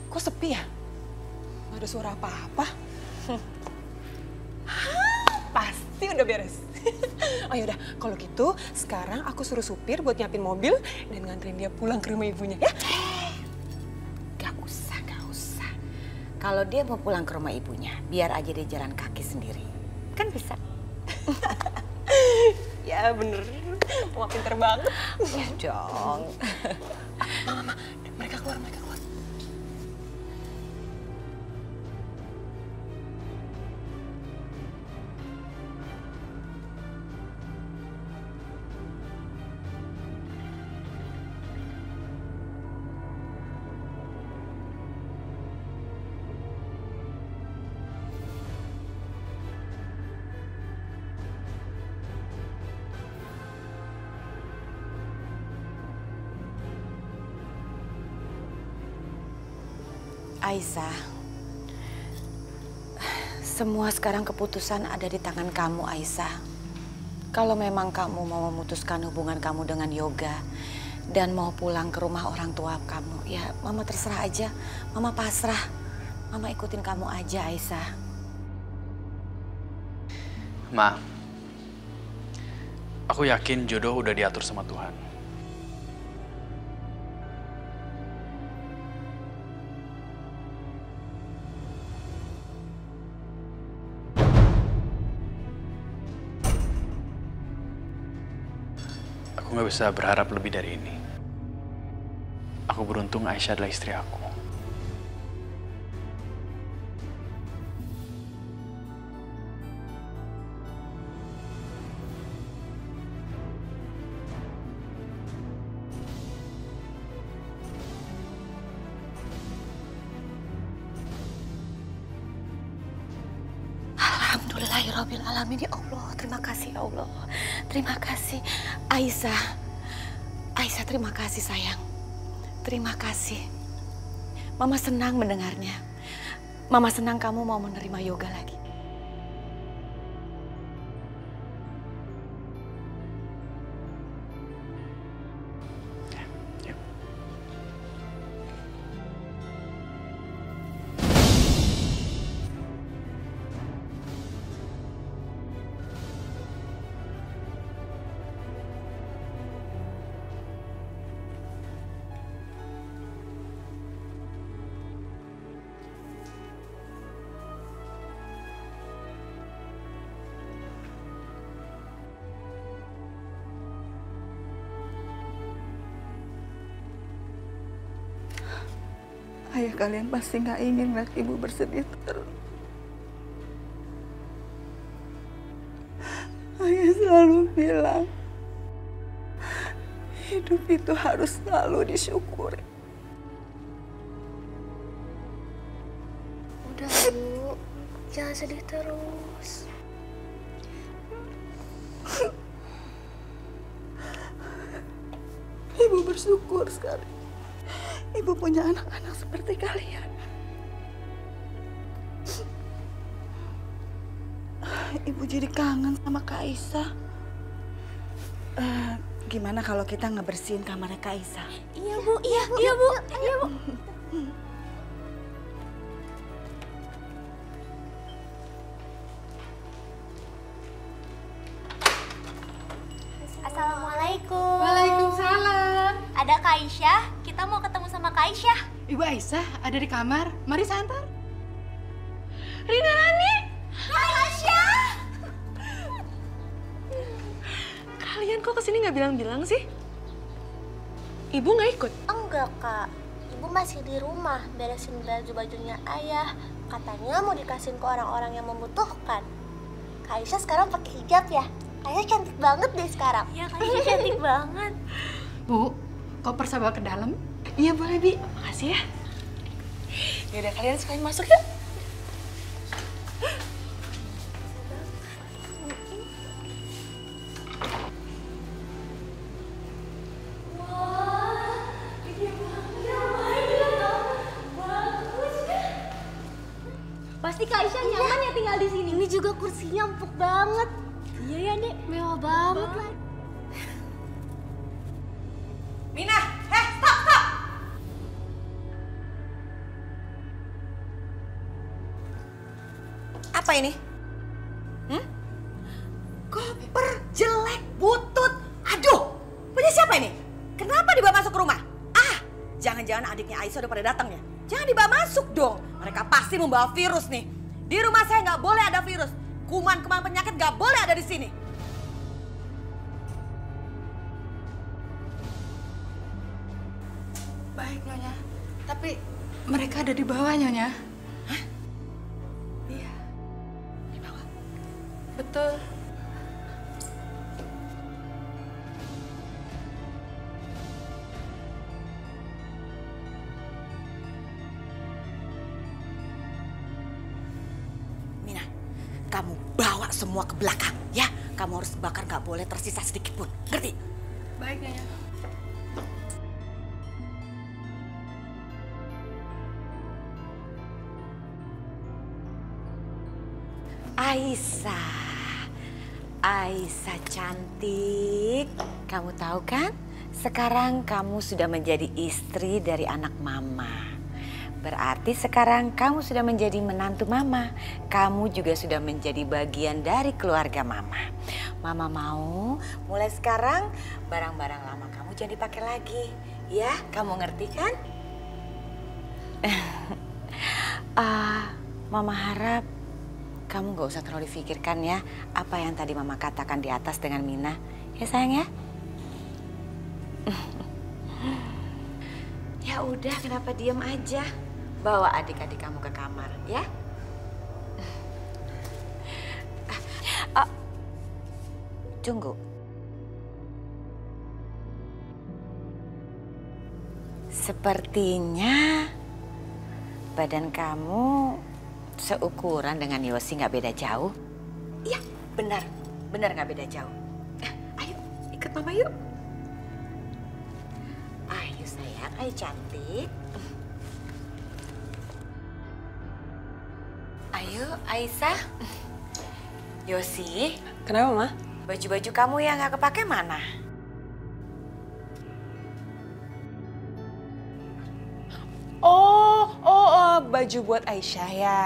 Kok sepi ya? Gak ada suara apa-apa. Pasti udah beres. Oh yaudah, kalau gitu sekarang aku suruh supir buat nyiapin mobil dan nganterin dia pulang ke rumah ibunya ya. Gak usah, gak usah. Kalau dia mau pulang ke rumah ibunya, biar aja dia jalan kaki sendiri. Kan bisa. Ya bener, Mama pinter banget. Ya dong. Mama, mereka keluar, mereka keluar. Aisyah, semua sekarang keputusan ada di tangan kamu, Aisyah. Kalau memang kamu mau memutuskan hubungan kamu dengan Yoga dan mau pulang ke rumah orang tua kamu, ya Mama terserah aja. Mama pasrah. Mama ikutin kamu aja, Aisyah. Ma, aku yakin jodoh udah diatur sama Tuhan. Aku nggak bisa berharap lebih dari ini. Aku beruntung Aisyah adalah istri aku. Alhamdulillahirrabbilalamin, ya Allah. Terima kasih ya Allah. Terima kasih. Aisyah, terima kasih sayang. Terima kasih. Mama senang mendengarnya. Mama senang kamu mau menerima Yoga lagi. Ayah kalian pasti nggak ingin lihat ibu bersedih terus. Ayah selalu bilang, hidup itu harus selalu disyukuri. Udah Bu, jangan sedih terus. Ibu bersyukur sekali. Ibu punya anak-anak seperti kalian. Ibu jadi kangen sama Kak Aisyah. Gimana kalau kita ngebersihin kamarnya Kak Aisyah? Iya Bu, iya Bu, iya Bu, iya Bu. Assalamualaikum. Waalaikumsalam. Ada Kak Aisyah, kita mau ketemu sama Kak Aisyah. Ibu Aisyah ada di kamar. Mari saya antar. Rina Rani. Kak Aisyah. Kalian kok kesini nggak bilang-bilang sih? Ibu nggak ikut? Enggak Kak, Ibu masih di rumah beresin baju-bajunya Ayah. Katanya mau dikasihin ke orang-orang yang membutuhkan. Kak Aisyah sekarang pakai hijab ya? Aisyah cantik banget deh sekarang. Iya Kak Aisyah cantik banget. Bu, koper saya bawa ke dalam. Iya boleh Bi, makasih ya. Yaudah kalian sekalian masuk yuk. Pasti Kak Aisyah nyaman ya tinggal di sini. Ini juga kursinya empuk banget. Iya ya Dek, mewah banget lah. Mina, stop! apa ini? Koper jelek, butut. Aduh, punya siapa ini? Kenapa dibawa masuk ke rumah? Jangan-jangan adiknya Aisyah udah pada datang ya? Jangan dibawa masuk dong. Mereka pasti membawa virus nih. Di rumah saya nggak boleh ada virus. Kuman-kuman penyakit nggak boleh ada di sini. Baik, Nyonya. Tapi mereka ada di bawah, Nyonya. Hah? Iya. Di bawah? Betul. Mina, kamu bawa semua ke belakang ya. Kamu harus bakar, nggak boleh tersisa sedikit pun. Ngerti? Baik, Nyonya. Aisyah cantik. Kamu tahu kan? Sekarang kamu sudah menjadi istri dari anak mama. Berarti sekarang kamu sudah menjadi menantu mama. Kamu juga sudah menjadi bagian dari keluarga mama. Mama mau mulai sekarang barang-barang lama kamu jangan dipakai lagi. Ya, kamu ngerti kan? Mama harap kamu gak usah terlalu dipikirkan ya apa yang tadi mama katakan di atas dengan Mina. Ya sayang ya? Ya udah, kenapa diam aja? Bawa adik-adik kamu ke kamar ya. Tunggu. Sepertinya badan kamu seukuran dengan Yosi, nggak beda jauh. Iya, benar nggak beda jauh. Ayo, ikut mama yuk. Ayo sayang, ayo cantik. Ayo, Aisyah. Yosi. Kenapa, Ma? Baju-baju kamu yang nggak kepake mana? Baju buat Aisyah ya.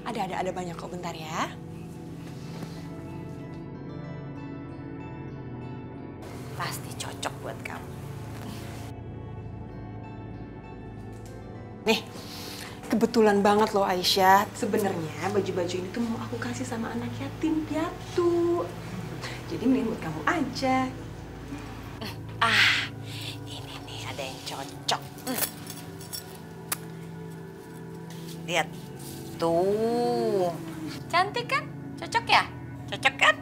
Ada banyak kok, bentar ya. Pasti cocok buat kamu. Nih, kebetulan banget loh Aisyah. Sebenarnya baju-baju ini tuh mau aku kasih sama anak yatim piatu. Jadi mending buat kamu aja. Ini nih ada yang cocok. Lihat. Tuh. Cantik kan? Cocok ya? Cocok kan?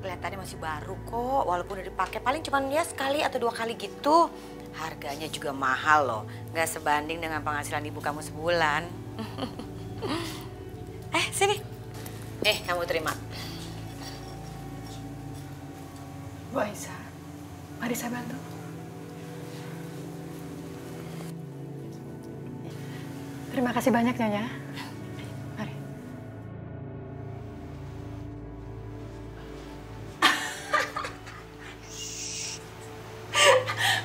Kelihatannya masih baru kok, walaupun udah dipakai paling cuma dia sekali atau 2 kali gitu. Harganya juga mahal loh, nggak sebanding dengan penghasilan ibu kamu sebulan. Sini. Kamu terima. Bu Aisyah, mari saya bantu. Terima kasih banyak, Nyonya. Mari.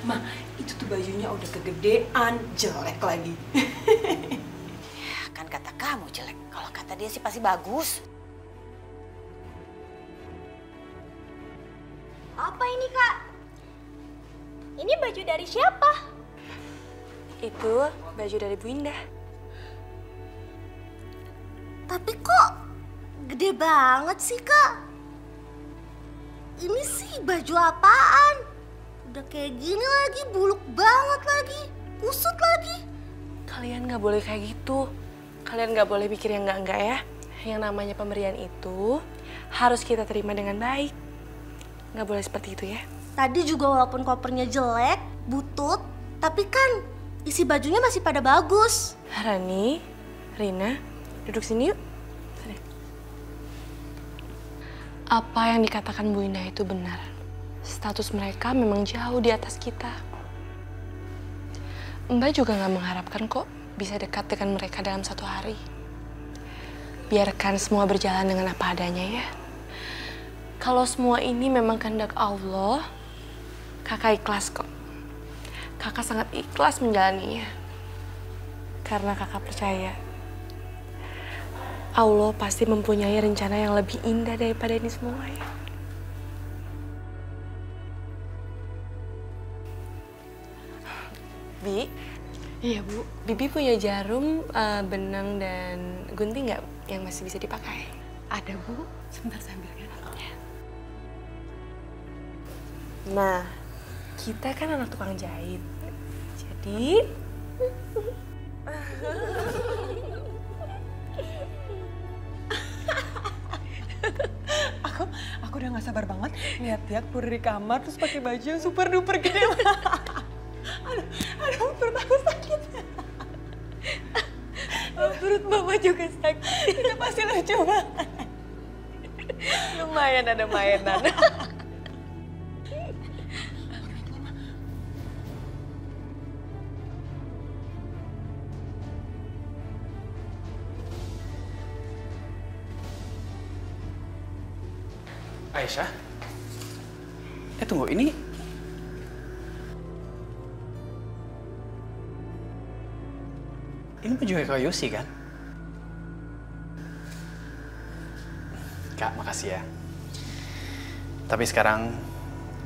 Ma, itu tuh bajunya udah kegedean, jelek lagi. Ya, kan kata kamu jelek. Kalau kata dia sih pasti bagus. Apa ini, Kak? Ini baju dari siapa? Itu baju dari Bu Indah. Tapi kok gede banget sih, Kak? Ini sih baju apaan? Udah kayak gini lagi, buluk banget lagi, kusut lagi. Kalian nggak boleh kayak gitu. Kalian nggak boleh mikir yang enggak ya. Yang namanya pemberian itu harus kita terima dengan baik. Nggak boleh seperti itu ya. Tadi juga walaupun kopernya jelek, butut, tapi kan isi bajunya masih pada bagus. Rani, Rina, duduk sini yuk. Sini. Apa yang dikatakan Bu Indah itu benar. Status mereka memang jauh di atas kita. Mbak juga nggak mengharapkan kok bisa dekat dengan mereka dalam 1 hari. Biarkan semua berjalan dengan apa adanya ya. Kalau semua ini memang kehendak Allah, kakak ikhlas kok. Kakak sangat ikhlas menjalaninya. Karena kakak percaya Allah pasti mempunyai rencana yang lebih indah daripada ini semua ya. Bi, Iya, Bu. Bibi punya jarum, benang, dan gunting nggak yang masih bisa dipakai? Ada, Bu. Sebentar saya ambilkan. Nah, kita kan anak tukang jahit. Jadi, Aku udah gak sabar banget lihat dia keluar dari kamar terus pakai baju super duper gede. aduh, perut aku sakit. Perut Mama juga sakit. Itu pasti lucu banget. Lumayan ada mainan. Aisyah? Tunggu, ini... Ini baju Kak Yosi kan? Kak, makasih ya. Tapi sekarang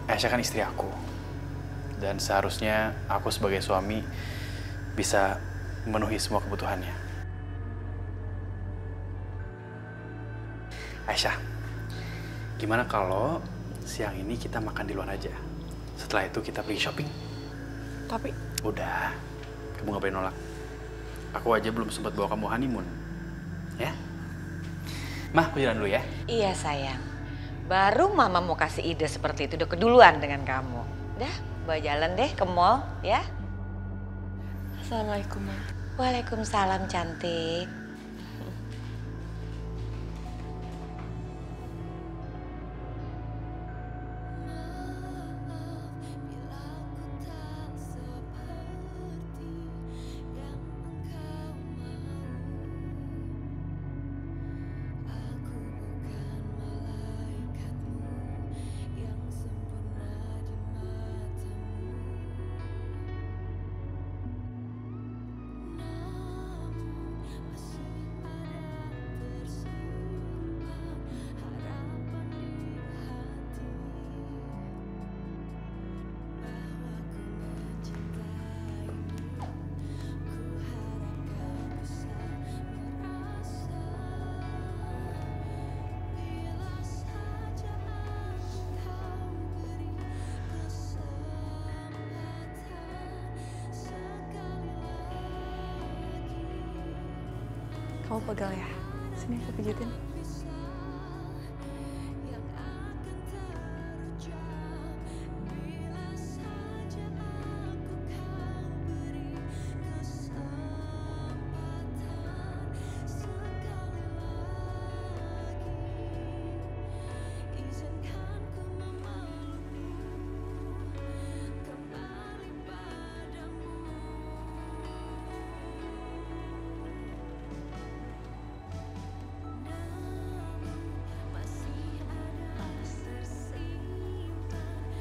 Aisyah kan istri aku. Dan seharusnya aku sebagai suami bisa memenuhi semua kebutuhannya. Aisyah, gimana kalau siang ini kita makan di luar aja? Setelah itu kita pergi shopping. tapi Udah, kamu gak boleh nolak. Aku aja belum sempat bawa kamu honeymoon. Ya? Mah, aku jalan dulu ya. Iya sayang, baru Mama mau kasih ide seperti itu udah keduluan dengan kamu. Dah, bawa jalan deh ke mall ya. Assalamualaikum, Ma. Waalaikumsalam cantik. Kamu pegang ya. Sini aku pijitin.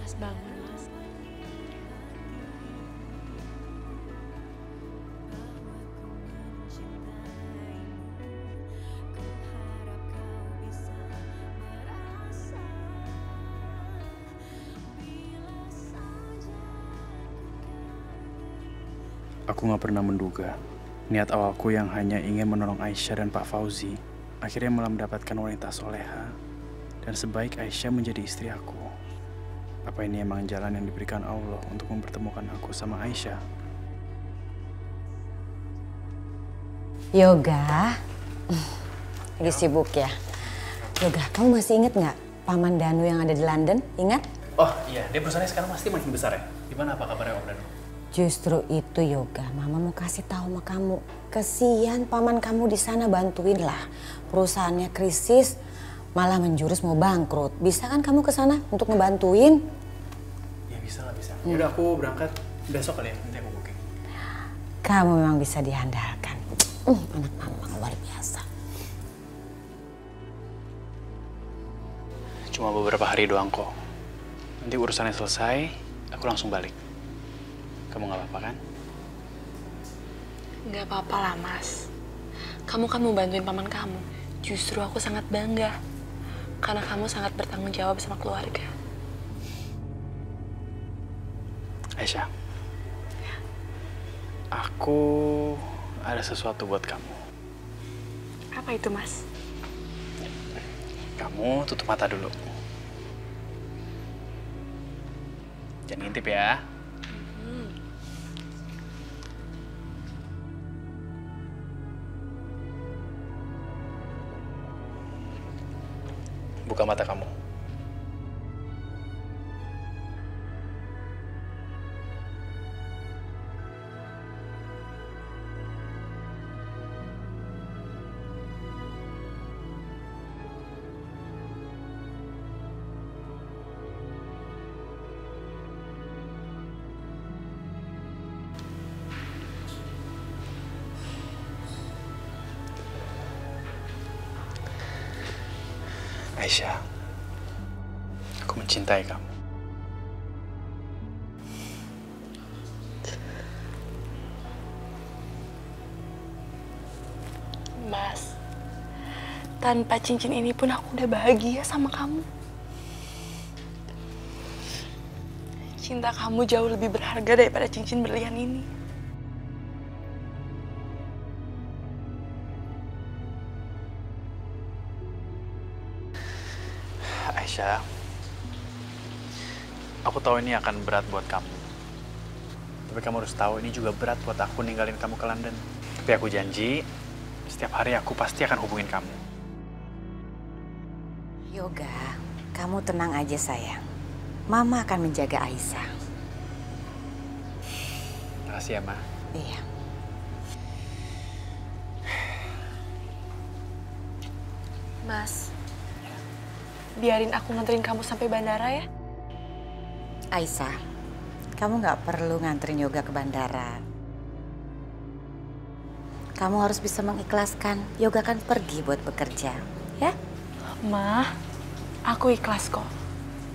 Mas bangun, Mas. Aku gak pernah menduga niat awalku yang hanya ingin menolong Aisyah dan Pak Fauzi akhirnya malah mendapatkan wanita soleha dan sebaik Aisyah menjadi istri aku. Apa ini emang jalan yang diberikan Allah untuk mempertemukan aku sama Aisyah? Yoga, lagi sibuk ya? Yoga, kamu masih inget nggak Paman Danu yang ada di London? Ingat? Oh iya, dia perusahaannya sekarang pasti makin besar ya? Gimana apa kabarnya Om Danu? Justru itu Yoga, Mama mau kasih tahu sama kamu. Kesian paman kamu di sana, bantuin lah. Perusahaannya krisis, malah menjurus mau bangkrut. Bisa kan kamu ke sana untuk ngebantuin? Ya bisa lah, bisa. Yaudah aku berangkat besok kali ya, nanti aku booking. Kamu memang bisa diandalkan. Anak mama luar biasa. Cuma beberapa hari doang kok. Nanti urusannya selesai, aku langsung balik. Kamu gak apa-apa kan? Nggak apa-apa lah, Mas. Kamu kan mau bantuin paman kamu. Justru aku sangat bangga. Karena kamu sangat bertanggung jawab sama keluarga. Aisyah, aku ada sesuatu buat kamu. Apa itu, Mas? Kamu tutup mata dulu. Jangan ngintip ya. Buka mata kamu. Aisyah, aku mencintai kamu. Mas, tanpa cincin ini pun aku udah bahagia sama kamu. Cinta kamu jauh lebih berharga daripada cincin berlian ini. Aisyah, aku tahu ini akan berat buat kamu. Tapi kamu harus tahu ini juga berat buat aku ninggalin kamu ke London. Tapi aku janji, setiap hari aku pasti akan hubungin kamu. Yoga, kamu tenang aja sayang. Mama akan menjaga Aisyah. Makasih ya, Ma. Iya. Mas, biarin aku nganterin kamu sampai bandara ya. Aisyah, kamu nggak perlu nganterin Yoga ke bandara. Kamu harus bisa mengikhlaskan. Yoga kan pergi buat bekerja, ya? Ma, aku ikhlas kok.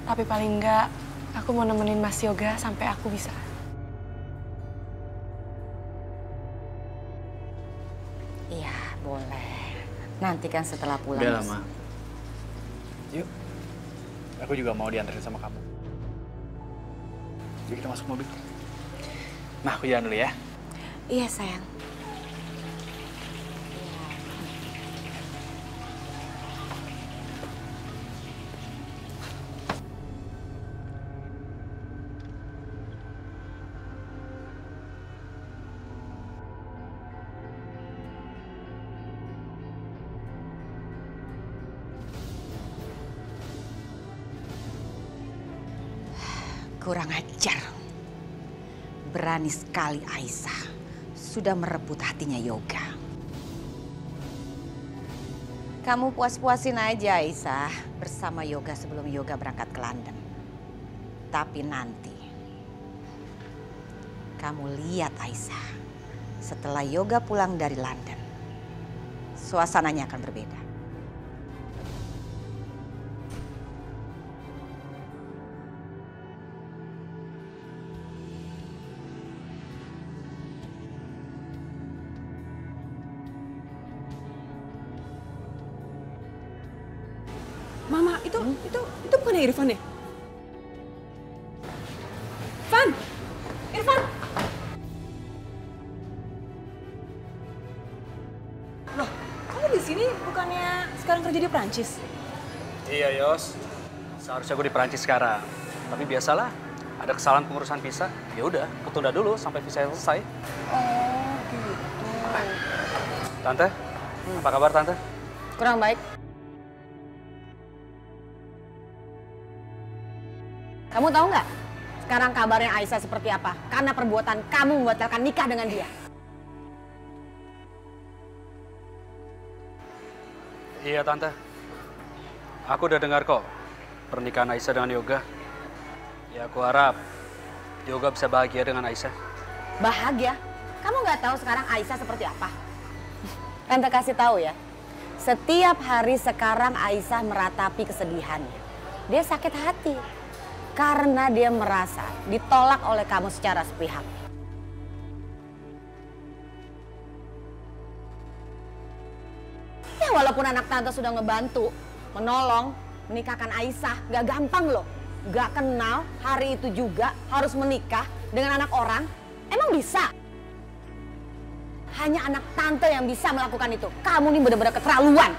Tapi paling enggak, aku mau nemenin Mas Yoga sampai aku bisa. Iya, boleh. Nanti kan setelah pulang. Udah lama. Yuk, aku juga mau dianterin sama kamu. Yuk kita masuk mobil. Nah, aku jalan dulu ya. Iya sayang. Kurang ajar. Berani sekali Aisyah. Sudah merebut hatinya Yoga. Kamu puas-puasin aja Aisyah bersama Yoga sebelum Yoga berangkat ke London. Tapi nanti kamu lihat Aisyah, setelah Yoga pulang dari London, suasananya akan berbeda. Mama, itu bukan Irfan ya? Van! Irfan! Loh, kamu di sini bukannya sekarang kerja di Prancis? Iya, Yos. Seharusnya gue di Perancis sekarang. Tapi biasalah, ada kesalahan pengurusan visa. Ya udah, ketunda dulu sampai visa selesai. Oh, gitu. Tante, apa kabar Tante? Kurang baik. Kamu tahu nggak sekarang kabarnya Aisyah seperti apa? Karena perbuatan kamu membatalkan nikah dengan dia. Iya, Tante. Aku udah dengar kok pernikahan Aisyah dengan Yoga. Ya, aku harap Yoga bisa bahagia dengan Aisyah. Bahagia? Kamu nggak tahu sekarang Aisyah seperti apa? Tante kasih tahu ya. Setiap hari sekarang Aisyah meratapi kesedihannya. Dia sakit hati. Karena dia merasa ditolak oleh kamu secara sepihak. walaupun anak tante sudah ngebantu, menolong, menikahkan Aisyah, gak gampang loh. Gak kenal, hari itu juga harus menikah dengan anak orang. Emang bisa? Hanya anak tante yang bisa melakukan itu. Kamu nih bener-bener keterlaluan.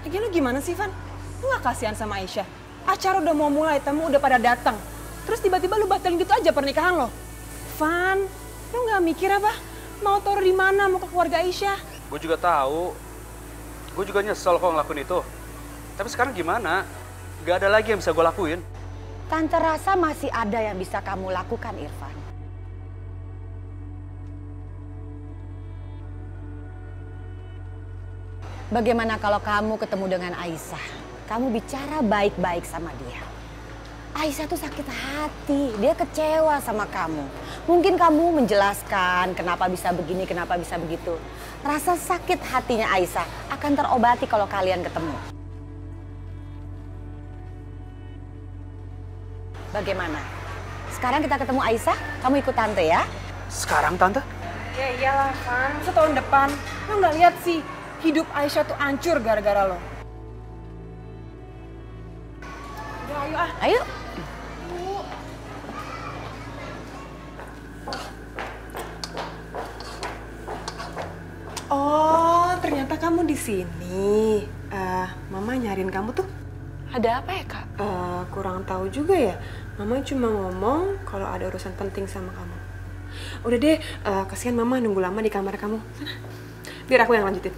Lagi lu gimana sih, Van? Lu gak kasihan sama Aisyah? Acara udah mau mulai, tamu udah pada datang. Terus tiba-tiba lu batalin gitu aja pernikahan lo. Van, lu gak mikir apa? Mau taruh di mana? Mau ke keluarga Aisyah? Gue juga tahu. Gue juga nyesel kok ngelakuin itu. Tapi sekarang gimana? Gak ada lagi yang bisa gue lakuin. Tante rasa masih ada yang bisa kamu lakukan, Irfan. Bagaimana kalau kamu ketemu dengan Aisyah? Kamu bicara baik-baik sama dia. Aisyah tuh sakit hati, dia kecewa sama kamu. Mungkin kamu menjelaskan kenapa bisa begini, kenapa bisa begitu. Rasa sakit hatinya Aisyah akan terobati kalau kalian ketemu. Bagaimana? Sekarang kita ketemu Aisyah, kamu ikut tante ya? Sekarang tante? Ya iyalah, Van. Masa tahun depan? Lo nggak lihat sih, hidup Aisyah tuh hancur gara-gara lo. Udah, ayo ah. Ayo. Oh, ternyata kamu di sini. Mama nyariin kamu tuh. Ada apa ya, Kak? Kurang tahu juga ya. Mama cuma ngomong kalau ada urusan penting sama kamu. Udah deh, kasihan Mama nunggu lama di kamar kamu. Sana, biar aku yang lanjutin.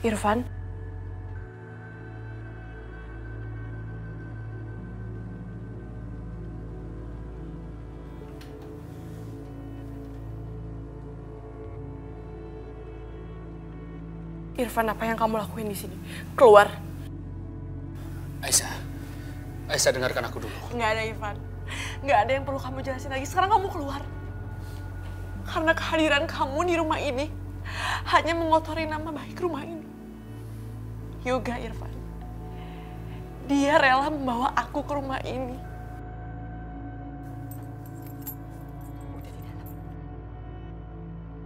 Irfan? Irfan, apa yang kamu lakuin di sini? Keluar. Aisyah dengarkan aku dulu. Nggak ada, Irfan. Nggak ada yang perlu kamu jelasin lagi. Sekarang kamu keluar. Karena kehadiran kamu di rumah ini hanya mengotori nama baik rumah ini. Yoga, Irfan. Dia rela membawa aku ke rumah ini.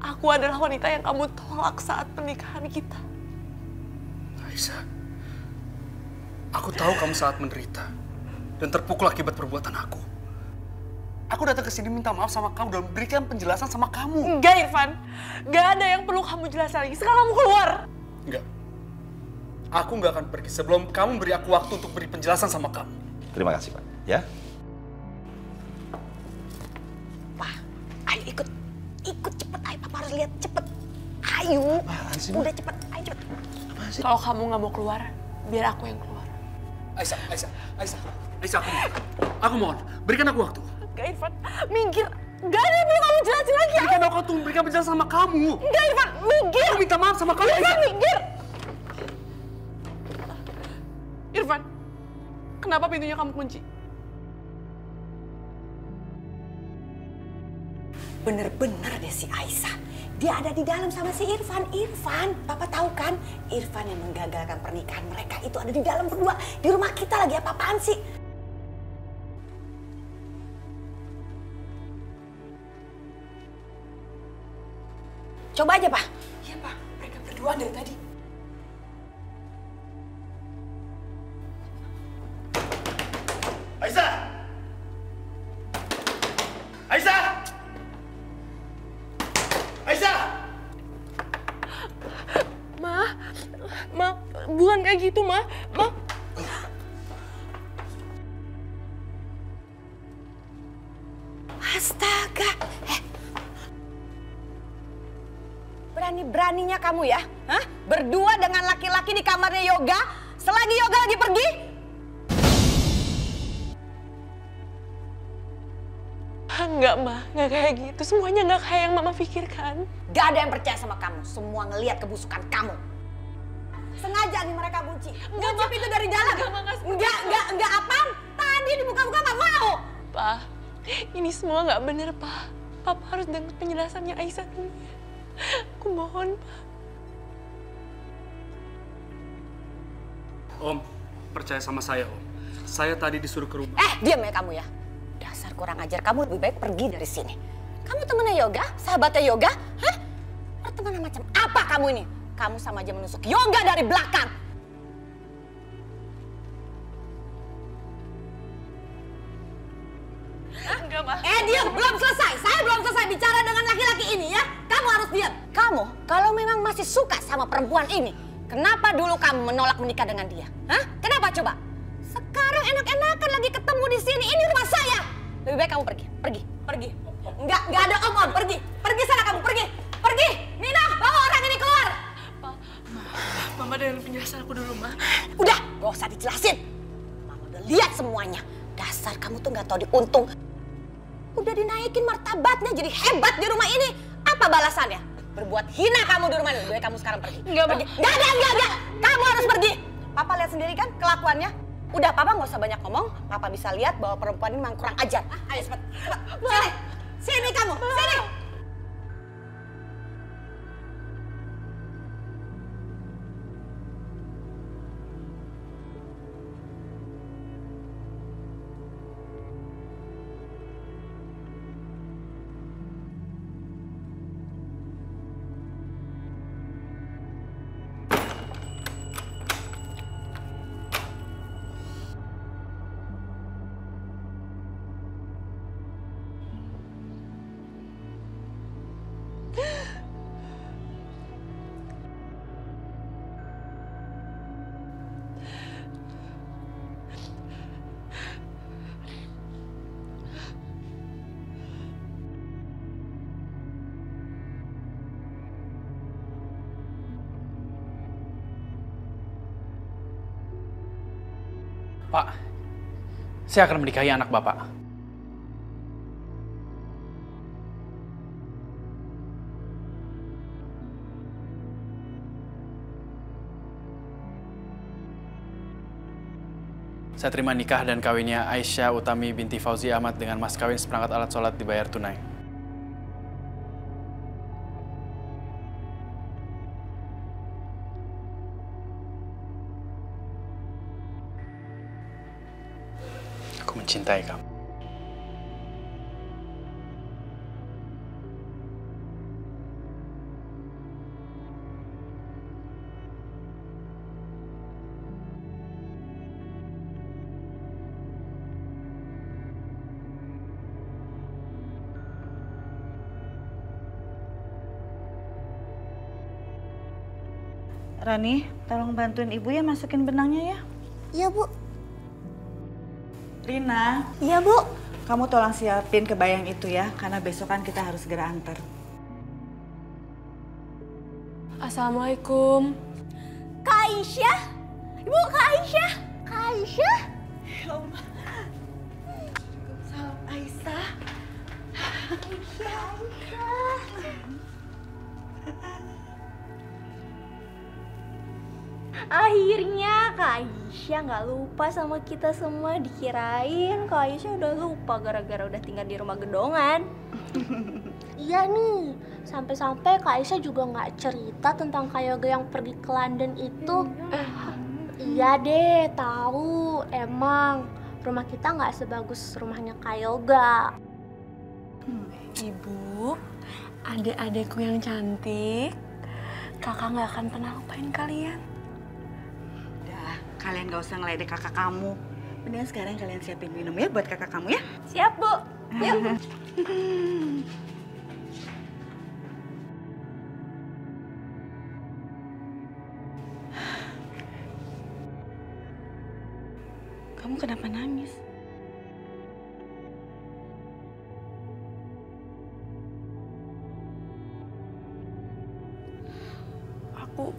Aku adalah wanita yang kamu tolak saat pernikahan kita. Aisyah, aku tahu kamu sangat menderita dan terpukul akibat perbuatan aku. Aku datang ke sini minta maaf sama kamu dan memberikan penjelasan sama kamu. Enggak, Irfan. Enggak ada yang perlu kamu jelasin lagi. Sekarang kamu keluar. Enggak. Aku nggak akan pergi sebelum kamu beri aku waktu untuk beri penjelasan sama kamu. Terima kasih, Pak. Ya. Pak, ayo ikut. Ikut cepet, ayo Papa harus lihat cepet. Ayo. Apaan sih, udah cepet, ayo cepet. Kalau kamu nggak mau keluar, biar aku yang keluar. Aisyah, aku mohon, berikan aku waktu. Enggak, Irfan. Minggir. Enggak ada yang perlu kamu jelasin lagi. Berikan aku waktu, berikan penjelasan sama kamu. Enggak, Irfan. Minggir. Aku minta maaf sama kamu, Irfan, Aisyah. minggir. Irfan, kenapa pintunya kamu kunci? Bener-bener deh si Aisyah. Dia ada di dalam sama si Irfan. Irfan, Papa tahu kan? Irfan yang menggagalkan pernikahan mereka itu ada di dalam berdua. Di rumah kita lagi apa-apaan sih? Coba aja, Pak. Iya, Pak. Mereka berdua dari tadi. Aisyah! Aisyah! Aisyah! Ma, bukan kayak gitu, Ma. Astaga. Berani-beraninya kamu ya? Hah? Berdua dengan laki-laki di kamarnya Yoga, selagi Yoga lagi pergi? Enggak, Ma. Enggak kayak gitu. Semuanya enggak kayak yang Mama pikirkan. Gak ada yang percaya sama kamu. Semua ngelihat kebusukan kamu. Sengaja nih mereka kunci. Kunci pintu dari dalam. Enggak apaan? Tadi dibuka-buka nggak mau. Pak, ini semua nggak bener, Pak. Papa harus dengar penjelasannya Aisyah dulu. Aku mohon, Pak. Om, percaya sama saya, Om. Saya tadi disuruh ke rumah. Diam ya kamu ya. Dasar kurang ajar, kamu lebih baik pergi dari sini. Kamu temennya Yoga? Sahabatnya Yoga? Hah? Pertemanan macam apa kamu ini? Kamu sama aja menusuk Yoga dari belakang. Enggak, Ma. Diam, belum selesai. Saya belum selesai bicara dengan laki-laki ini ya. Kamu harus diam. Kamu, kalau memang masih suka sama perempuan ini, kenapa dulu kamu menolak menikah dengan dia? Hah? Kenapa coba? Sekarang enak-enakan lagi ketemu di sini. Ini rumah saya. Lebih baik kamu pergi. Enggak ada om, pergi. Pergi sana kamu, pergi. Mina, bawa orang ini keluar. Mama dengerin penjelasan aku dulu, Ma. Udah, gak usah dijelasin. Mama udah lihat semuanya. Dasar kamu tuh gak tahu diuntung. Udah dinaikin martabatnya jadi hebat di rumah ini. Apa balasannya? Berbuat hina kamu di rumah ini. Lebih baik kamu sekarang pergi. Enggak, pergi. Enggak. Kamu harus pergi. Papa lihat sendiri kan kelakuannya. Udah, Papa nggak usah banyak ngomong. Papa bisa lihat bahwa perempuan ini memang kurang ajar. Ayo cepet. Sini kamu, sini. Pak, saya akan menikahi anak Bapak. Saya terima nikah dan kawinnya Aisyah Utami binti Fauzi Ahmad dengan mas kawin seperangkat alat sholat dibayar tunai. Aku mencintai kamu. Rani, tolong bantuin ibu ya masukin benangnya ya. Iya, Bu. Rina. Iya, Bu. Kamu tolong siapin kebayang itu ya, karena besok kan kita harus segera antar. Assalamualaikum. Kak Aisyah? Ibu, Kak Aisyah? Kak Aisyah? Ya Allah. Salam Aisyah. Akhirnya Kak Aisyah nggak lupa sama kita semua. Dikirain Kak Aisyah udah lupa gara-gara udah tinggal di rumah gedongan. Iya nih, sampai-sampai Kak Aisyah juga nggak cerita tentang Kak Yoga yang pergi ke London itu. Iya deh, tahu. Emang rumah kita nggak sebagus rumahnya Kak Yoga. Ibu, adik-adikku yang cantik, kakak nggak akan pernah lupain kalian. Udah, kalian gak usah ngeledek kakak kamu. Mendingan sekarang kalian siapin minum ya buat kakak kamu ya. Siap, Bu. Yuk. Kamu kenapa nangis? Aku.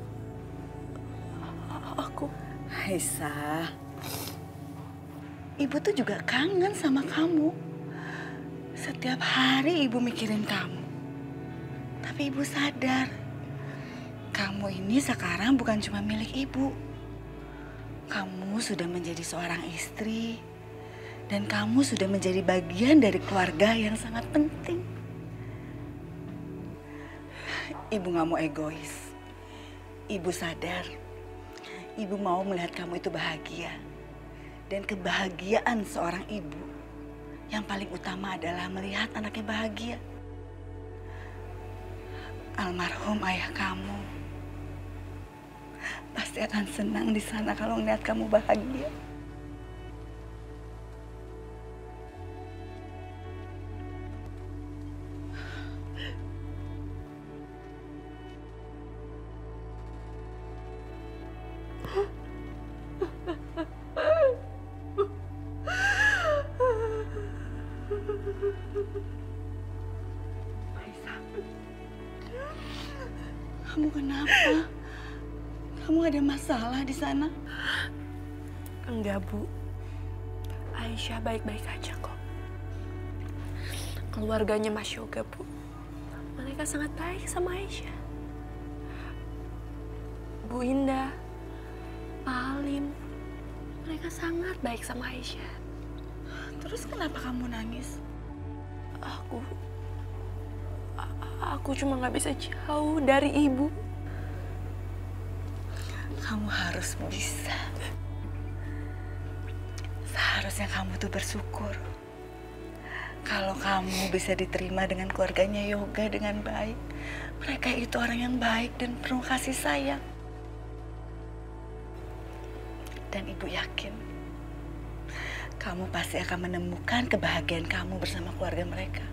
Aisyah, ibu tuh juga kangen sama kamu. Setiap hari ibu mikirin kamu. Tapi ibu sadar, Kamu ini sekarang bukan cuma milik ibu. Kamu sudah menjadi seorang istri. Dan kamu sudah menjadi bagian dari keluarga yang sangat penting. Ibu gak mau egois. Ibu sadar. Ibu mau melihat kamu itu bahagia. Dan kebahagiaan seorang ibu yang paling utama adalah melihat anaknya bahagia. Almarhum ayah kamu pasti akan senang di sana kalau melihat kamu bahagia. Kamu kenapa? Kamu ada masalah di sana? Enggak, Bu. Aisyah baik-baik aja kok. Keluarganya Mas Yoga, Bu. Mereka sangat baik sama Aisyah. Bu Indah, Pak Halim, mereka sangat baik sama Aisyah. Terus kenapa kamu nangis? Aku cuma nggak bisa jauh dari ibu. Kamu harus bisa. Seharusnya kamu tuh bersyukur. Kalau kamu bisa diterima dengan keluarganya Yoga dengan baik. Mereka itu orang yang baik dan penuh kasih sayang. Dan ibu yakin, kamu pasti akan menemukan kebahagiaan kamu bersama keluarga mereka.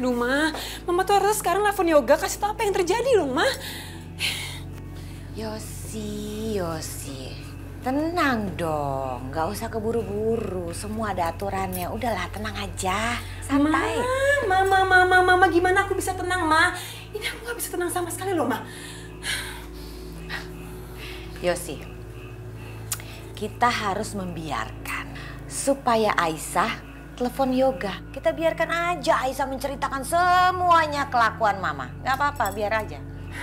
Aduh, Ma. Mama tuh harus sekarang nelfon Yoga kasih tau apa yang terjadi dong, Ma. Yosi. Tenang dong, nggak usah keburu-buru. Semua ada aturannya. Udahlah, tenang aja. Santai. Mama, gimana aku bisa tenang, Ma? Ini aku nggak bisa tenang sama sekali loh, Ma. Yosi, kita harus membiarkan supaya Aisyah telepon Yoga. Kita biarkan aja Aisyah menceritakan semuanya kelakuan Mama. Gak apa-apa, biar aja.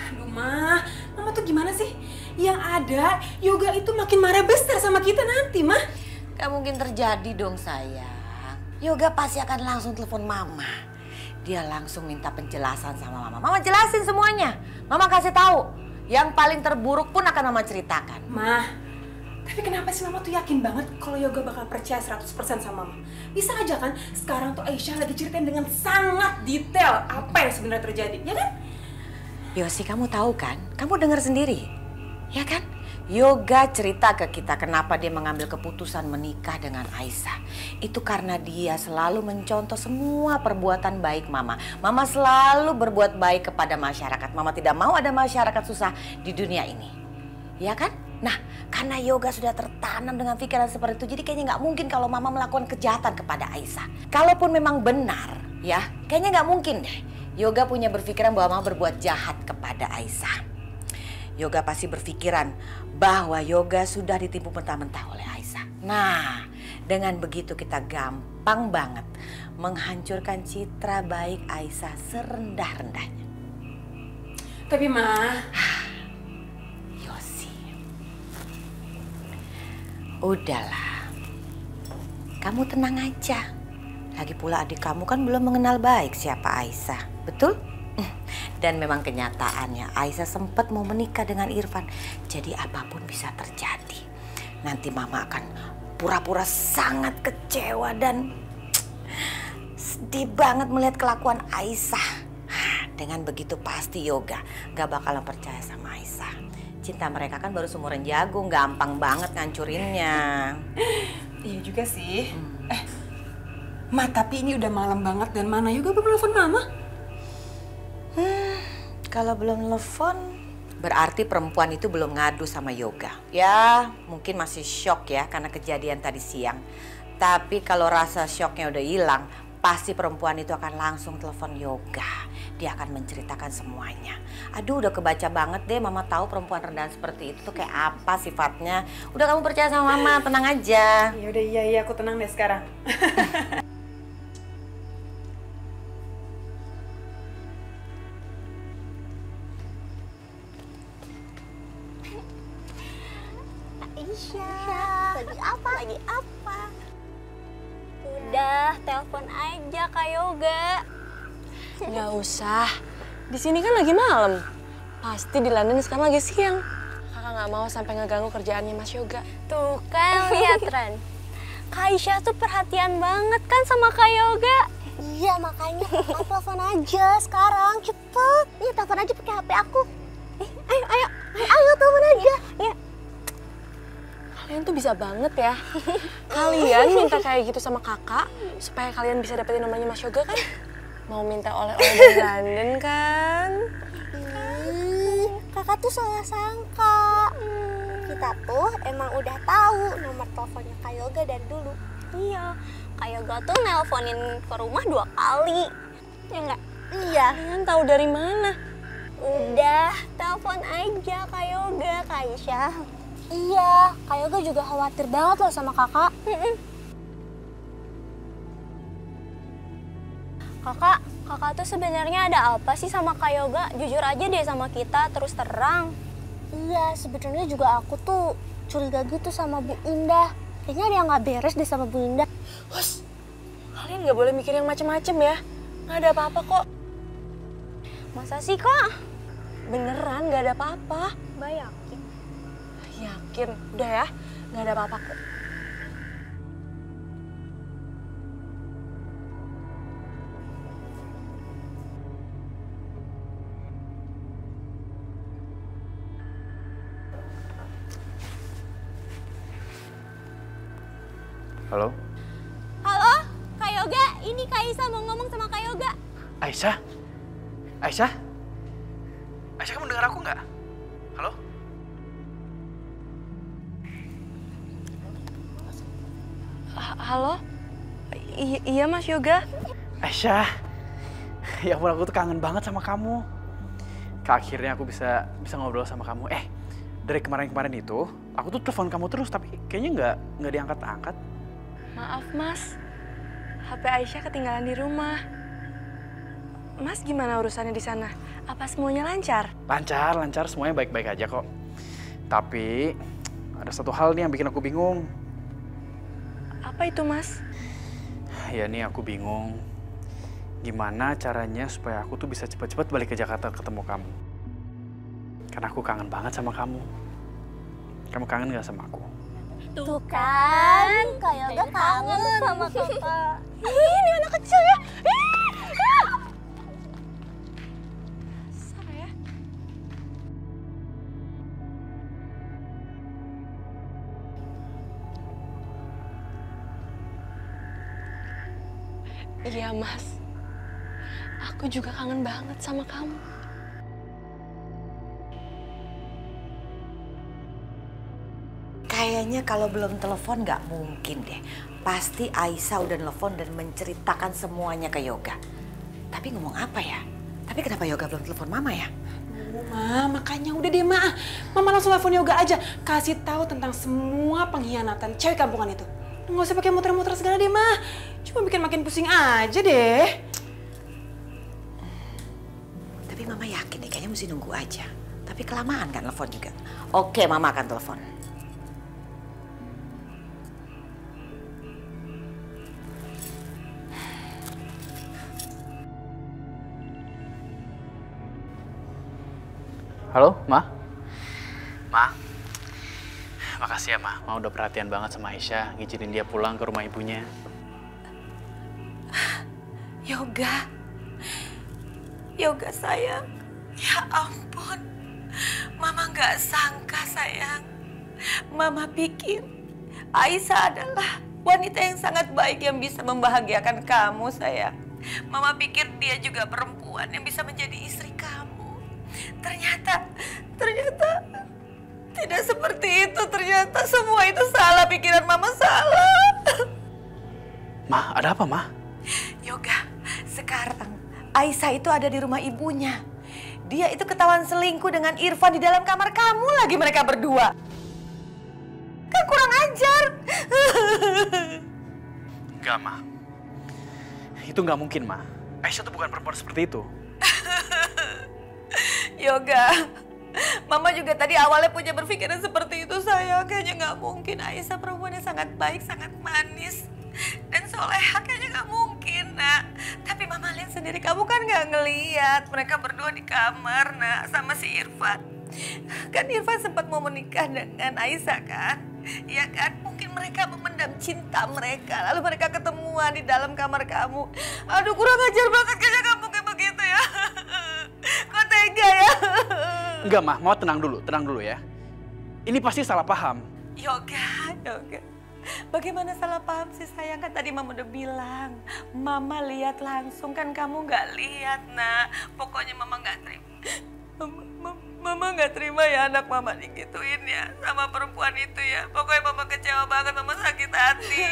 Aduh, Mama tuh gimana sih? Yang ada, Yoga itu makin marah besar sama kita nanti, Ma. Gak mungkin terjadi dong, sayang. Yoga pasti akan langsung telepon Mama. Dia langsung minta penjelasan sama Mama. Mama jelasin semuanya. Mama kasih tahu. Yang paling terburuk pun akan Mama ceritakan. Ma, tapi kenapa sih Mama tuh yakin banget kalau Yoga bakal percaya 100% sama Mama? Bisa aja kan sekarang tuh Aisyah lagi ceritain dengan sangat detail apa yang sebenarnya terjadi, ya kan? Yosi, kamu tahu kan? Kamu dengar sendiri, ya kan? Yoga cerita ke kita kenapa dia mengambil keputusan menikah dengan Aisyah. Itu karena dia selalu mencontoh semua perbuatan baik Mama. Mama selalu berbuat baik kepada masyarakat. Mama tidak mau ada masyarakat susah di dunia ini, ya kan? Nah, karena Yoga sudah tertanam dengan pikiran seperti itu, jadi kayaknya nggak mungkin kalau Mama melakukan kejahatan kepada Aisyah. Kalaupun memang benar, ya, kayaknya nggak mungkin deh. Yoga punya berpikiran bahwa Mama berbuat jahat kepada Aisyah. Yoga pasti berpikiran bahwa Yoga sudah ditipu mentah-mentah oleh Aisyah. Nah, dengan begitu kita gampang banget menghancurkan citra baik Aisyah serendah-rendahnya. Tapi Ma, udahlah, kamu tenang aja. Lagi pula adik kamu kan belum mengenal baik siapa Aisyah, betul? Dan memang kenyataannya Aisyah sempat mau menikah dengan Irfan. Jadi apapun bisa terjadi. Nanti Mama akan pura-pura sangat kecewa dan sedih banget melihat kelakuan Aisyah. Dengan begitu pasti Yoga gak bakalan percaya sama Aisyah. Cinta mereka kan baru seumuran jagung, gampang banget ngancurinnya. Iya juga sih. Ma, tapi ini udah malam banget dan mana Yoga belum telepon Mama. Kalau belum telepon, berarti perempuan itu belum ngadu sama Yoga. Ya, mungkin masih shock ya karena kejadian tadi siang. Tapi kalau rasa shocknya udah hilang, pasti perempuan itu akan langsung telepon Yoga. Dia akan menceritakan semuanya. Aduh, udah kebaca banget deh. Mama tahu perempuan rendahan seperti itu tuh kayak apa sifatnya. Udah, kamu percaya sama Mama, tenang aja. Ya udah, iya aku tenang deh sekarang. Aisyah, lagi apa? Lagi apa? Udah, telepon aja Kak Yoga. Nggak usah. Di sini kan lagi malam. Pasti di London sekarang lagi siang. Kakak nggak mau sampai ngeganggu kerjaannya Mas Yoga. Tuh kan, lihat Ren. Kak Aisyah tuh perhatian banget kan sama Kak Yoga. Iya, makanya aku telepon aja sekarang, cepet. Iya, telepon aja pakai HP aku. Ayo telepon aja. Ya. Kalian tuh bisa banget ya. Kalian minta kayak gitu sama kakak supaya kalian bisa dapetin namanya Mas Yoga kan? Mau minta oleh-oleh dari London kan? Kakak tuh salah sangka. Kita tuh emang udah tahu nomor teleponnya Kak Yoga dari dulu. Iya, Kak Yoga tuh nelponin ke rumah 2 kali. Ya enggak? Iya. Kalian tahu dari mana? Udah, telepon aja Kak Yoga, Kak Aisyah. Iya, Kak Yoga juga khawatir banget loh sama kakak. Kakak tuh sebenarnya ada apa sih sama Kak Yoga? Jujur aja deh sama kita, terus terang. Iya, sebenarnya juga aku tuh curiga gitu sama Bu Indah. Kayaknya ada yang nggak beres deh sama Bu Indah. Hus, kalian nggak boleh mikir yang macem-macem ya. Nggak ada apa-apa kok. Masa sih Kak? Beneran nggak ada apa-apa. Mbak yakin? Yakin, udah ya, nggak ada apa-apa kok. Halo? Halo, Kak Yoga, ini Kak Aisyah mau ngomong sama Kak Yoga. Aisyah? Aisyah? Aisyah, kamu dengar aku nggak? Halo? Halo? Iya Mas Yoga? Aisyah, ya ampun, aku tuh kangen banget sama kamu. Akhirnya aku bisa ngobrol sama kamu. Dari kemarin-kemarin itu, aku tuh telepon kamu terus, tapi kayaknya nggak diangkat-angkat. Maaf Mas, HP Aisyah ketinggalan di rumah. Mas gimana urusannya di sana? Apa semuanya lancar? Lancar, semuanya baik-baik aja kok. Tapi ada satu hal nih yang bikin aku bingung. Apa itu Mas? Ya nih, aku bingung. Gimana caranya supaya aku tuh bisa cepat-cepat balik ke Jakarta ketemu kamu. Karena aku kangen banget sama kamu. Kamu kangen gak sama aku? Tuh kan, Kak Yoga kangen sama kakak. Ini anak kecil ya. Dasar ya. Iya Mas, aku juga kangen banget sama kamu. Kayaknya kalau belum telepon nggak mungkin deh. Pasti Aisyah udah telepon dan menceritakan semuanya ke Yoga. Tapi ngomong apa ya? Tapi kenapa Yoga belum telepon Mama ya? Ma, makanya udah deh Ma. Mama langsung telepon Yoga aja. Kasih tahu tentang semua pengkhianatan cewek kampungan itu. Nggak usah pakai muter-muter segala deh Ma. Cuma bikin makin pusing aja deh. Tapi Mama yakin deh, kayaknya mesti nunggu aja. Tapi kelamaan kan telepon juga. Oke, Mama akan telepon. Halo, Ma? Ma? Makasih ya, Ma. Ma udah perhatian banget sama Aisyah, ngizinin dia pulang ke rumah ibunya. Yoga. Yoga sayang. Ya ampun. Mama nggak sangka sayang. Mama pikir Aisyah adalah wanita yang sangat baik yang bisa membahagiakan kamu sayang. Mama pikir dia juga perempuan yang bisa menjadi istri kamu. Ternyata tidak seperti itu. Ternyata semua itu salah, pikiran Mama salah. Ma, ada apa, Ma? Yoga, sekarang Aisyah itu ada di rumah ibunya. Dia itu ketahuan selingkuh dengan Irfan di dalam kamar kamu lagi mereka berdua. Kan kurang ajar. Enggak, Ma. Itu nggak mungkin, Ma. Aisyah tuh bukan perempuan seperti itu. Yoga, Mama juga tadi awalnya punya berpikiran seperti itu, sayang. Kayaknya nggak mungkin. Aisyah perempuannya sangat baik, sangat manis. Dan soleha kayaknya nggak mungkin, Nak. Tapi Mama lihat sendiri, kamu kan nggak ngeliat. Mereka berdua di kamar, Nak, sama si Irfan. Kan Irfan sempat mau menikah dengan Aisyah, kan? Iya kan? Mungkin mereka memendam cinta mereka. Lalu mereka ketemuan di dalam kamar kamu. Aduh, kurang ajar banget kayaknya kamu kayak begitu ya. Kok tega ya? Enggak, Ma. Mau tenang dulu ya. Ini pasti salah paham. Yoga. Bagaimana salah paham sih, sayang? Kan tadi Mama udah bilang. Mama lihat langsung, kan kamu nggak lihat, Nak. Pokoknya Mama nggak terima. Mama nggak terima ya anak Mama digituin ya sama perempuan itu ya. Pokoknya Mama kecewa banget, Mama sakit hati.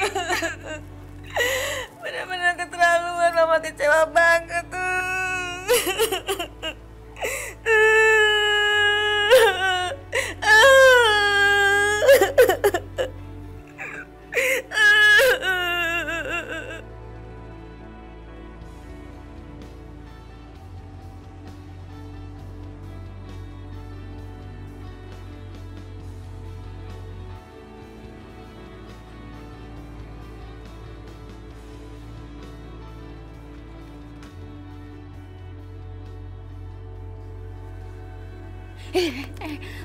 Benar-benar keterlaluan, Mama kecewa banget tuh.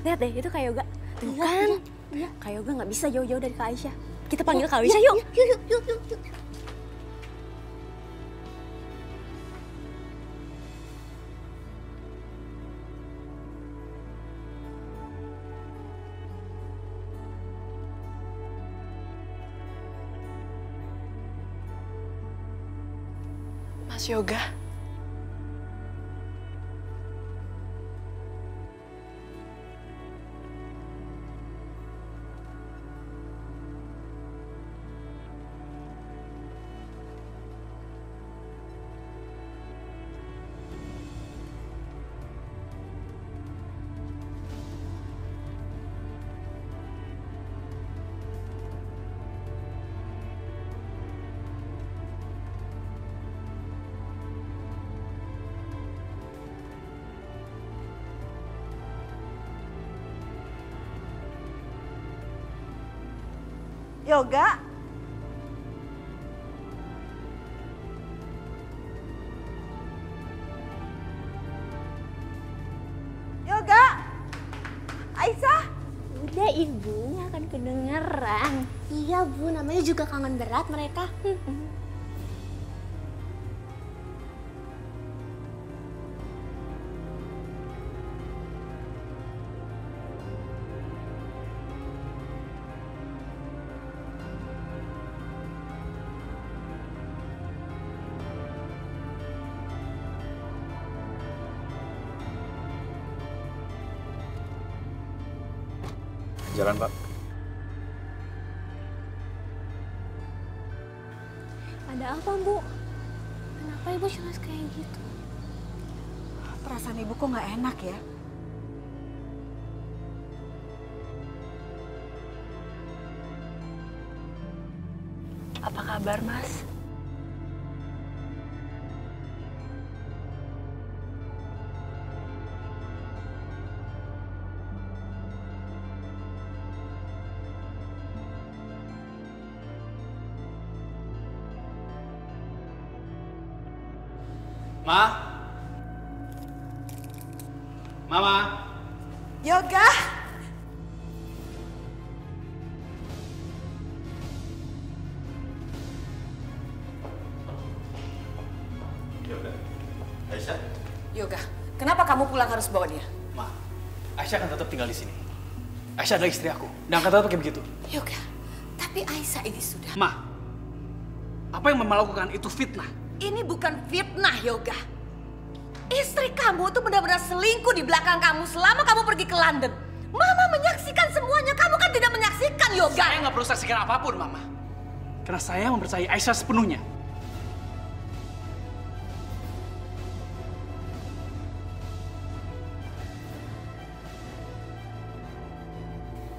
Lihat deh, itu Kak Yoga. Tuh kan? Iya. Kak Yoga nggak bisa jauh-jauh dari Kak Aisyah. Kita panggil Kak Aisyah yuk. Yuk. Mas Yoga. Yoga. Yoga. Aisyah. Udah Ibu, nggak akan kedengeran. Iya Bu, namanya juga kangen berat mereka. Jalan, Pak. Ada apa, Bu? Kenapa Ibu cemas kayak gitu? Perasaan ibu kok nggak enak ya? Apa kabar, Mas? Mama. Yoga. Aisyah. Yoga, kenapa kamu pulang harus bawa dia? Ma, Aisyah akan tetap tinggal di sini. Aisyah adalah istri aku, dan akan tetap kayak begitu. Yoga, tapi Aisyah ini sudah... Ma, apa yang Mama lakukan itu fitnah. Ini bukan fitnah, Yoga. Istri kamu itu benar-benar selingkuh di belakang kamu selama kamu pergi ke London. Mama menyaksikan semuanya, kamu kan tidak menyaksikan, Yoga. Saya nggak perlu saksikan apapun, Mama. Karena saya mempercayai Aisyah sepenuhnya.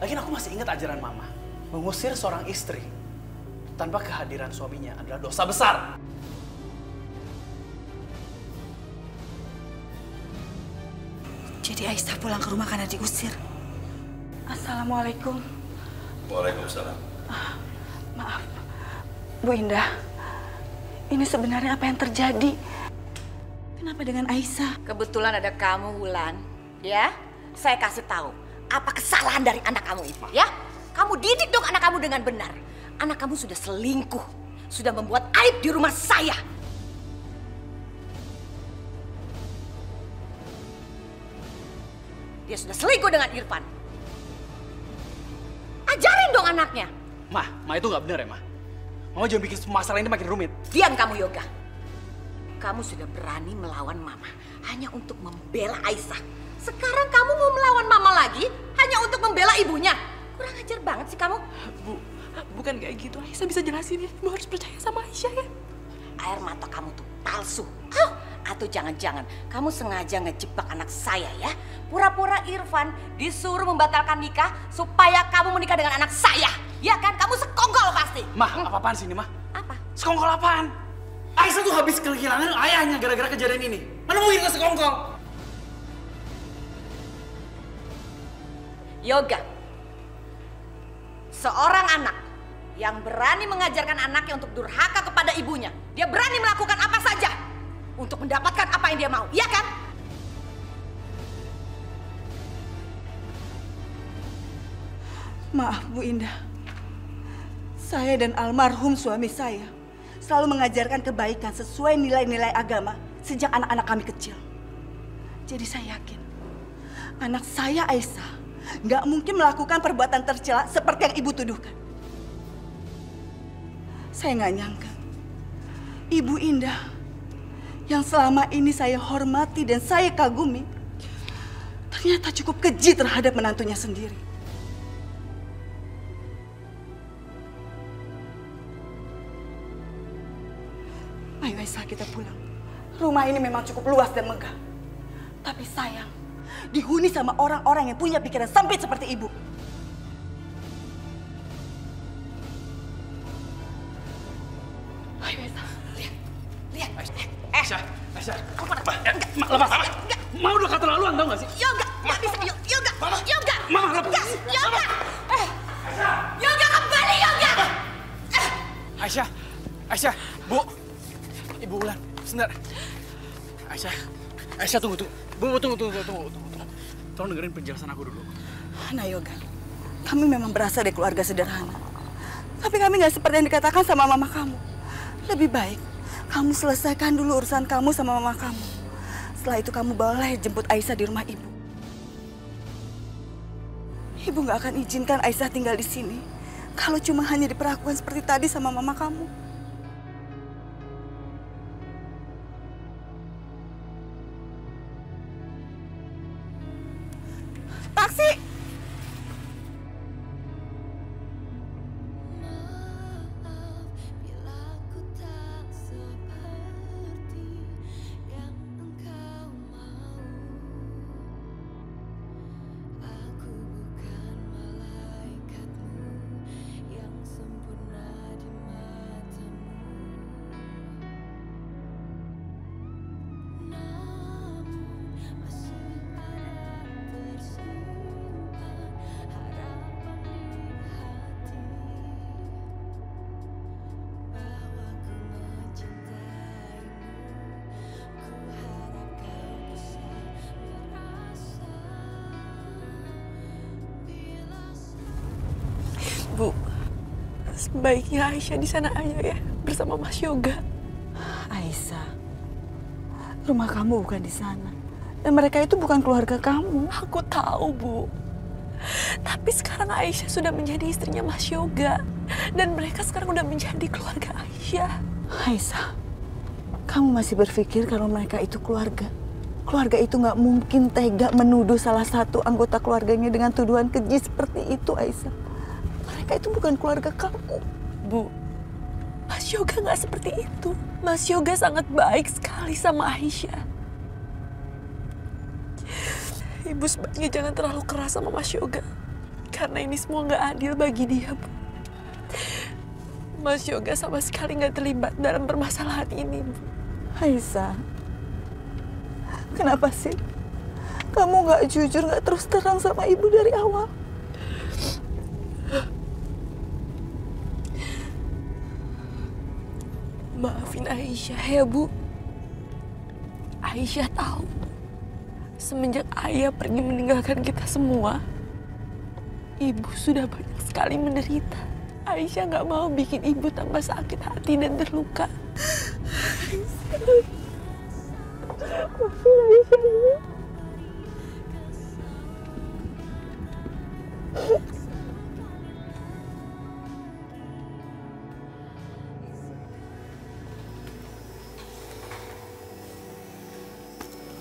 Lagian aku masih ingat ajaran mama. Mengusir seorang istri tanpa kehadiran suaminya adalah dosa besar. Jadi Aisyah pulang ke rumah karena diusir. Assalamualaikum. Waalaikumsalam. Maaf, Bu Indah. Ini sebenarnya apa yang terjadi? Kenapa dengan Aisyah? Kebetulan ada kamu, Wulan. Ya, saya kasih tahu apa kesalahan dari anak kamu itu. Ya, kamu didik dong anak kamu dengan benar. Anak kamu sudah selingkuh, sudah membuat aib di rumah saya. Dia sudah selingkuh dengan Irfan. Ajarin dong anaknya. Ma itu nggak benar ya, Ma. Mama jangan bikin masalah ini makin rumit. Diam kamu, Yoga. Kamu sudah berani melawan Mama hanya untuk membela Aisyah. Sekarang kamu mau melawan Mama lagi hanya untuk membela ibunya. Kurang ajar banget sih kamu. Bu, bukan kayak gitu. Aisyah bisa jelasin ya. Ibu harus percaya sama Aisyah ya. Air mata kamu tuh palsu. Oh, atau jangan-jangan kamu sengaja ngejebak anak saya ya. Pura-pura Irfan disuruh membatalkan nikah supaya kamu menikah dengan anak saya. Ya kan? Kamu sekongkol pasti. Ma, apa-apaan sih ini, Ma? Apa? Sekongkol apaan? Aisyah tuh habis kehilangan ayahnya gara-gara kejadian ini. Mana mungkin nggak sekongkol? Yoga, seorang anak yang berani mengajarkan anaknya untuk durhaka kepada ibunya. Dia berani melakukan apa saja untuk mendapatkan apa yang dia mau, iya kan? Maaf Bu Indah, saya dan almarhum suami saya selalu mengajarkan kebaikan sesuai nilai-nilai agama sejak anak-anak kami kecil. Jadi saya yakin anak saya Aisyah nggak mungkin melakukan perbuatan tercela seperti yang Ibu tuduhkan. Saya nggak nyangka Ibu Indah yang selama ini saya hormati dan saya kagumi ternyata cukup keji terhadap menantunya sendiri. Ayo Aisyah, kita pulang. Rumah ini memang cukup luas dan megah. Tapi sayang, dihuni sama orang-orang yang punya pikiran sempit seperti Ibu. Ayo Aisyah, lihat. Aisyah. Ma, lepas. Ma udah keterlaluan tau gak sih? Yoga, nggak bisa. Yoga. Mama, lepas. Yoga. Yoga, kembali Yoga. Aisyah, Bu. Ibu Wulan, sebentar. Aisyah tunggu. Bu, tunggu. Tolong dengerin penjelasan aku dulu. Nah Yoga, kami memang berasal dari keluarga sederhana. Tapi kami nggak seperti yang dikatakan sama mama kamu. Lebih baik kamu selesaikan dulu urusan kamu sama mama kamu. Setelah itu kamu boleh jemput Aisyah di rumah Ibu. Ibu nggak akan izinkan Aisyah tinggal di sini kalau cuma hanya diperlakukan seperti tadi sama mama kamu. Taksi! Bu, sebaiknya Aisyah di sana aja ya, bersama Mas Yoga. Aisyah, rumah kamu bukan di sana. Dan mereka itu bukan keluarga kamu. Aku tahu, Bu. Tapi sekarang Aisyah sudah menjadi istrinya Mas Yoga. Dan mereka sekarang udah menjadi keluarga Aisyah. Aisyah, kamu masih berpikir kalau mereka itu keluarga? Keluarga itu nggak mungkin tega menuduh salah satu anggota keluarganya dengan tuduhan keji seperti itu, Aisyah. Mereka itu bukan keluarga kamu. Bu, Mas Yoga nggak seperti itu. Mas Yoga sangat baik sekali sama Aisyah. Ibu sebaiknya jangan terlalu keras sama Mas Yoga. Karena ini semua nggak adil bagi dia, Bu. Mas Yoga sama sekali nggak terlibat dalam permasalahan ini, Bu. Aisyah, kenapa sih kamu nggak jujur, nggak terus terang sama ibu dari awal? Maafin Aisyah ya, Bu. Aisyah tahu semenjak ayah pergi meninggalkan kita semua, ibu sudah banyak sekali menderita. Aisyah nggak mau bikin ibu tambah sakit hati dan terluka. Maafin Aisyah, Bu.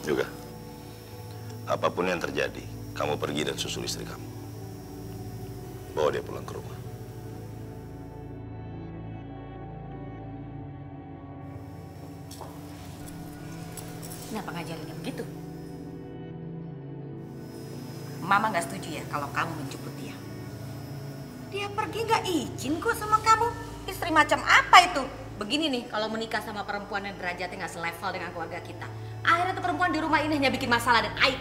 Juga, apapun yang terjadi, kamu pergi dan susul istri kamu. Bawa dia pulang ke rumah. Kenapa ngajarinnya begitu? Mama nggak setuju ya kalau kamu menjemput dia. Dia pergi nggak izin kok sama kamu. Istri macam apa itu? Begini nih, kalau menikah sama perempuan yang derajatnya nggak selevel dengan keluarga kita, akhirnya tuh perempuan di rumah ini hanya bikin masalah dan aib.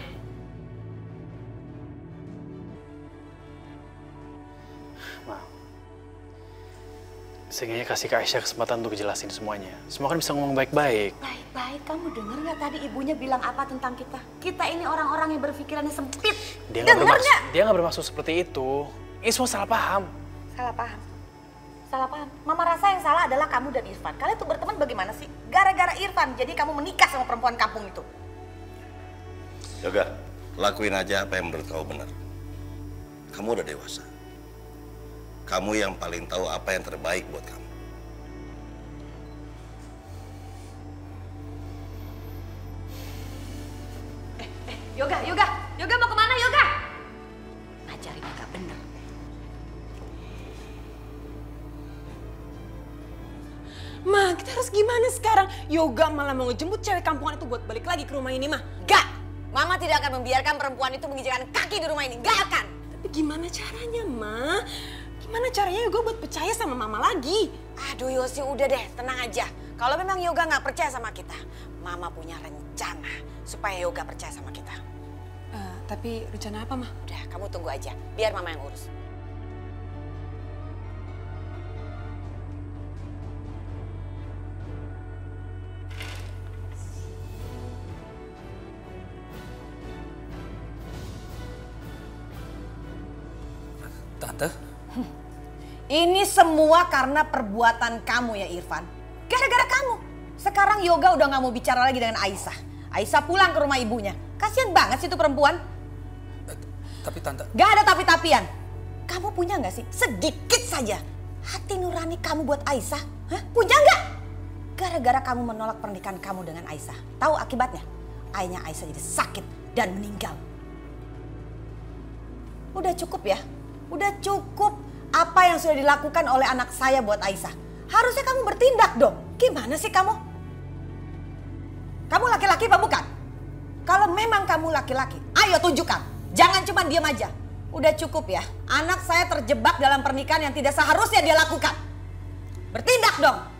Ma, seenggaknya kasih ke Aisyah kesempatan untuk jelasin semuanya. Semua kan bisa ngomong baik-baik. Baik-baik, kamu denger nggak tadi ibunya bilang apa tentang kita? Kita ini orang-orang yang berpikirannya sempit. Dia nggak bermaksud seperti itu. Ini semua salah paham. Salah paham. Salah paham. Mama rasa yang salah adalah kamu dan Irfan. Kalian tuh berteman bagaimana sih? Gara-gara Irfan, jadi kamu menikah sama perempuan kampung itu. Yoga, lakuin aja apa yang menurut kamu benar. Kamu udah dewasa. Kamu yang paling tahu apa yang terbaik buat kamu. Yoga mau kemana Yoga? Ngajarin agak bener. Ma, kita harus gimana sekarang? Yoga malah mau ngejemput cewek kampungan itu buat balik lagi ke rumah ini, Ma. Gak! Mama tidak akan membiarkan perempuan itu menginjakkan kaki di rumah ini. Gak akan! Tapi gimana caranya, Ma? Gimana caranya Yoga buat percaya sama Mama lagi? Aduh Yosi, udah deh, tenang aja. Kalau memang Yoga nggak percaya sama kita, Mama punya rencana supaya Yoga percaya sama kita. Tapi rencana apa, Ma? Udah, kamu tunggu aja. Biar Mama yang urus. Tante? Ini semua karena perbuatan kamu ya Irfan. Gara-gara kamu. Sekarang Yoga udah gak mau bicara lagi dengan Aisyah. Aisyah pulang ke rumah ibunya. Kasian banget sih itu perempuan. Tapi Tante... Gak ada tapi-tapian. Kamu punya gak sih sedikit saja hati nurani kamu buat Aisyah? Hah? Punya gak? Gara-gara kamu menolak pernikahan kamu dengan Aisyah. Tahu akibatnya? Ayahnya Aisyah jadi sakit dan meninggal. Udah cukup ya? Udah cukup apa yang sudah dilakukan oleh anak saya buat Aisyah. Harusnya kamu bertindak dong. Gimana sih kamu? Kamu laki-laki apa bukan? Kalau memang kamu laki-laki, ayo tunjukkan. Jangan cuma diam aja. Udah cukup ya. Anak saya terjebak dalam pernikahan yang tidak seharusnya dia lakukan. Bertindak dong.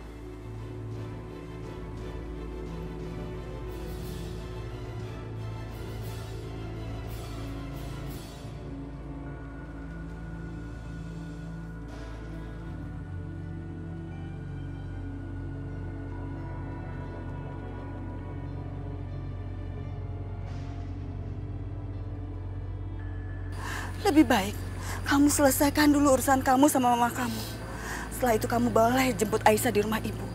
Lebih baik kamu selesaikan dulu urusan kamu sama mama kamu. Setelah itu kamu boleh jemput Aisyah di rumah ibu.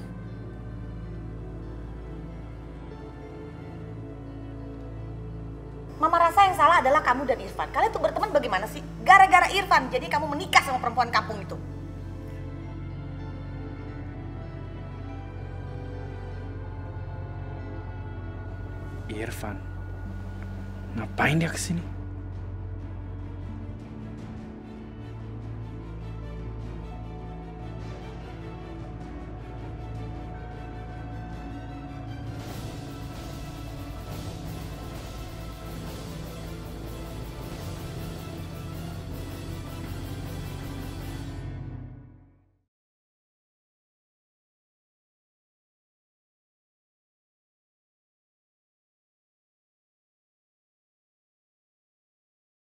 Mama rasa yang salah adalah kamu dan Irfan. Kalian tuh berteman bagaimana sih? Gara-gara Irfan, jadi kamu menikah sama perempuan kampung itu. Irfan, ngapain dia kesini?